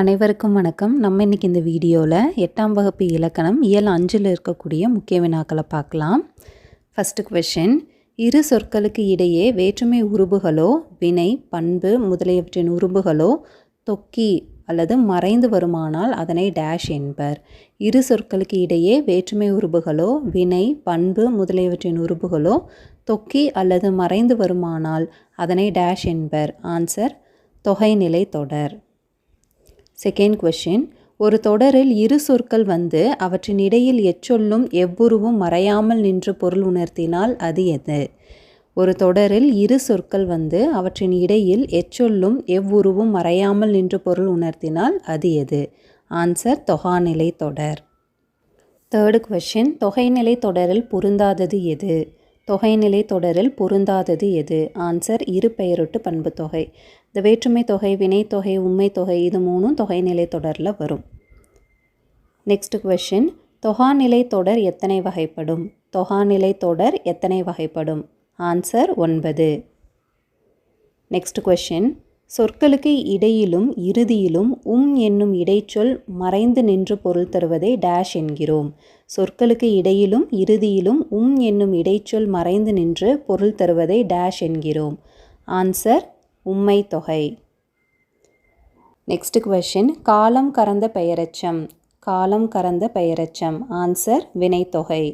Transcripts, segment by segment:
அனைவருக்கும் வணக்கம். நம்ம இன்றைக்கி இந்த வீடியோவில் 8ஆம் வகுப்பு இலக்கணம் இயல் 5ல் இருக்கக்கூடிய முக்கிய வினாக்களை பார்க்கலாம். ஃபஸ்ட்டு கொஷின், இரு சொற்களுக்கு இடையே வேற்றுமை உருபுகளோ வினை பண்பு முதலியவற்றின் உருபுகளோ தொக்கி அல்லது மறைந்து வருமானால் அதனை டேஷ் என்பர். இரு சொற்களுக்கு இடையே வேற்றுமை உருபுகளோ வினை பண்பு முதலியவற்றின் உருபுகளோ தொக்கி அல்லது மறைந்து வருமானால் அதனை டேஷ் என்பர். ஆன்சர் தொகைநிலை தொடர். செகண்ட் கொஷின், ஒரு தொடரில் இரு சொற்கள் வந்து அவற்றின் இடையில் எச்சொல்லும் எவ்வுருவும் மறையாமல் நின்று பொருள் உணர்த்தினால் அது எது? ஒரு தொடரில் இரு சொற்கள் வந்து அவற்றின் இடையில் எச்சொல்லும் எவ்வுருவும் மறையாமல் நின்று பொருள் உணர்த்தினால் அது எது? ஆன்சர் தொகாநிலை தொடர். தேர்டு கொஷின், தொகைநிலை தொடரில் பொருந்தாதது எது? தொகைநிலை தொடரில் பொருந்தாதது எது? ஆன்சர் இரு பெயரொட்டு பண்பு தொகை. இந்த வேற்றுமை தொகை, வினைத்தொகை, உண்மை தொகை இது மூணும் தொகைநிலை தொடரில் வரும். நெக்ஸ்ட் கொஷின், தொகாநிலை தொடர் எத்தனை வகைப்படும்? தொகாநிலை தொடர் எத்தனை வகைப்படும்? ஆன்சர் 9. நெக்ஸ்ட் கொஷின், சொற்களுக்கு இடையிலும் இறுதியிலும் என்னும் இடைச்சொல் மறைந்து நின்று பொருள் தருவதை டேஷ் என்கிறோம். சொற்களுக்கு இடையிலும் இறுதியிலும் என்னும் இடைச்சொல் மறைந்து நின்று பொருள் தருவதை டேஷ் என்கிறோம். ஆன்சர் உம்மை தொகை. நெக்ஸ்ட் கொஷின், காலம் கறந்த பெயரெச்சம். காலம் கறந்த பெயரெச்சம். ஆன்சர் வினைத்தொகை.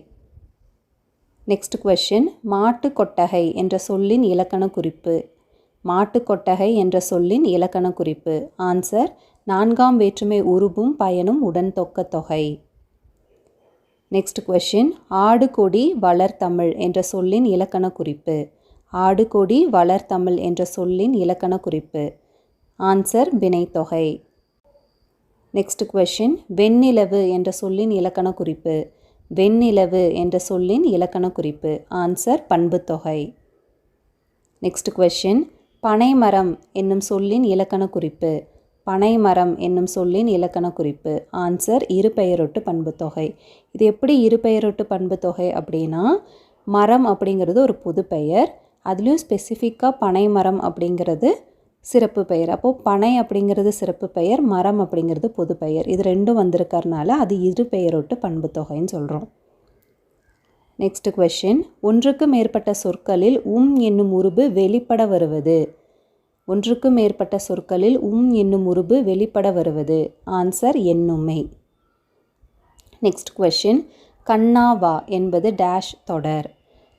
நெக்ஸ்ட் கொஷின், மாட்டு கொட்டகை என்ற சொல்லின் இலக்கண குறிப்பு. மாட்டு கொட்டகை என்ற சொல்லின் இலக்கண குறிப்பு. ஆன்சர் 4ஆம் வேற்றுமை உருபும் பயனும் உடன் தொக்க தொகை. நெக்ஸ்ட் கொஷின், ஆடு கொடி வளர்தமிழ் என்ற சொல்லின் இலக்கண குறிப்பு. ஆடு கொடி வளர்தமிழ் என்ற சொல்லின் இலக்கண குறிப்பு. ஆன்சர் வினைத்தொகை. நெக்ஸ்ட் கொஷின், வெண்ணிலவு என்ற சொல்லின் இலக்கண குறிப்பு. வெண்ணிலவு என்ற சொல்லின் இலக்கண குறிப்பு. ஆன்சர் பண்புத்தொகை. நெக்ஸ்ட் கொஷின், பனைமரம் என்னும் சொல்லின் இலக்கண குறிப்பு. பனைமரம் என்னும் சொல்லின் இலக்கண குறிப்பு. ஆன்சர் இரு பெயரொட்டு பண்புத்தொகை. இது எப்படி இரு பெயரொட்டு பண்புத்தொகை அப்படின்னா, மரம் அப்படிங்கிறது ஒரு பொது பெயர், அதுலேயும் ஸ்பெசிஃபிக்காக பனைமரம் அப்படிங்கிறது சிறப்பு பெயர். அப்போது பனை அப்படிங்கிறது சிறப்பு பெயர், மரம் அப்படிங்கிறது பொது பெயர். இது ரெண்டும் வந்திருக்கறனால அது இரு பெயரொட்டு பண்புத்தொகைன்னு சொல்கிறோம். நெக்ஸ்ட் கொஷின், ஒன்றுக்கு மேற்பட்ட சொற்களில் என்னும் உருபு வெளிப்பட வருவது. ஒன்றுக்கு மேற்பட்ட சொற்களில் என்னும் உருபு வெளிப்பட வருவது. ஆன்சர் எண்ணுமை. நெக்ஸ்ட் கொஷின், கண்ணா வா என்பது டேஷ் தொடர்.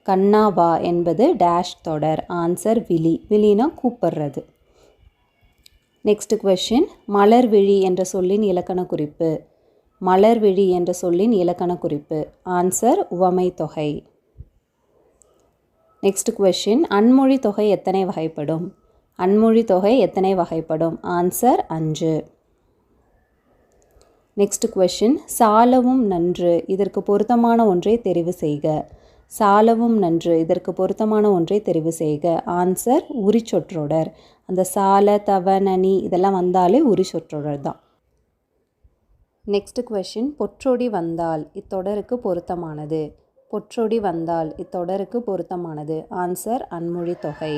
கண்ணா வா என்பது டேஷ் தொடர். ஆன்சர் விழி. விழினா கூப்பிடுறது. நெக்ஸ்ட் கொஷின், மலர்விழி என்ற சொல்லின் இலக்கண குறிப்பு. மலர்விழி என்ற சொல்லின் இலக்கண குறிப்பு. ஆன்சர் உவமை தொகை. நெக்ஸ்ட் கொஷின், அன்மொழி தொகை எத்தனை வகைப்படும்? அன்மொழி தொகை எத்தனை வகைப்படும்? ஆன்சர் 5. நெக்ஸ்ட் கொஷின், சாலவும் நன்று இதற்கு பொருத்தமான ஒன்றை தெரிவு செய்க. சாலவும் நன்று இதற்கு பொருத்தமான ஒன்றை தெரிவு செய்க. ஆன்சர் உரிச்சொற்றொடர். அந்த சால தவ நனி இதெல்லாம் வந்தாலே உரிச்சொற்றொடர் தான். நெக்ஸ்ட் கொஷின், பொற்றொடி வந்தால் இத்தொடருக்கு பொருத்தமானது. பொற்றொடி வந்தால் இத்தொடருக்கு பொருத்தமானது. ஆன்சர் அன்மொழி தொகை.